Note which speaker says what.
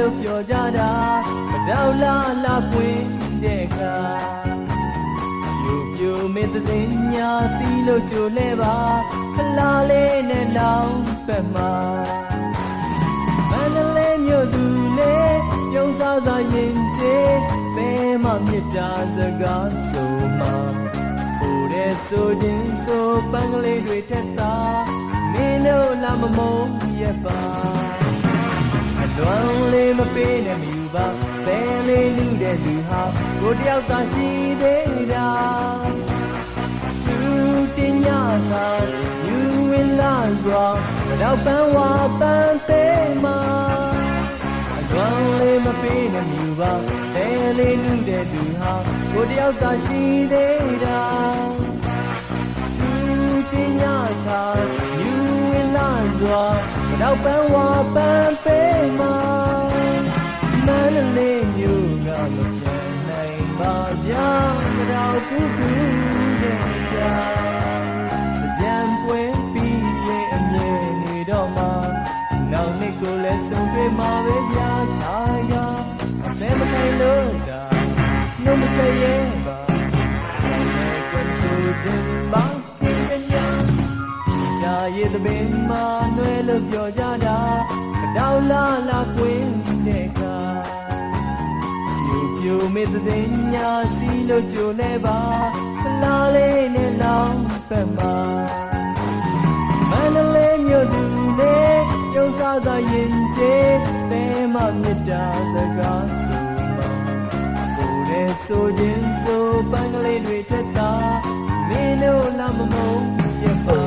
Speaker 1: လို့ပြောကြတာမတောက်လာပွင့်တဲ့အခါပြိုမင်းသစင်ညာစီလို့ကြိုလဲပါခလာလေးနဲ့လောင်းဖက်မှာမန္တလေးမြို့သူလေးပြုံးစားသာရင်ကျဲဘယ်မှမြစ်တာစကားဆိုမှာဆိုတဲ့ဆိုခြင်းဆိုပန်းကလေးတွေထက်သာမင်းတို့လာမမုန်းရဲ့ပါအလွန်လေးမပေးနဲ့မြူပါဘယ်လေးလူတဲ့လူဟာကိုတယောက်သာရှိသေးတာသူတင်ညတာယူဝင်လာစွာတော့ပန်းဝါပန်းပေးမှာအလွန်လေးမပေးနဲ့မြူပါဘယ်လေးလူတဲ့လူဟာကိုတယောက်သာရှိသေးတာသူတင်ညတာယူဝင်လာစွာတော့ပန်းဝါပန်းပေးမှာမန္တလေးမြို့ကမပြန်နိုင်ပါဗျာတော့ကူကူတဲ့ကြာကြံပွဲပြီးရဲ့အမြဲနေတော့မှနောက်နှစ်ကိုလည်းဆုံးတွေ့မှာပဲဗျာခါကအသေးမခိုင်လို့တာနှုတ်မစရဲပါကွန်ဆူတင်ပါခင်ဗျာရှာရည်တဲ့ပင်မှာနွယ်လို့ပြောကြတာတောက်လာကွင်းတဲ့ကပြိုမေသစင်ညာစီလို့ကြိုလဲပါခလာလေးနဲ့လောင်းဖက်မှာမန္တလေးမြို့သူလေးပြုံးစားသာရင်ကျဲဘယ်မှမြစ်တာစကားဆိုမှာဆိုတဲ့ဆိုခြင်းဆိုပန်းကလေးတွေထက်သာမင်းတို့လာမမုန်းပြပါ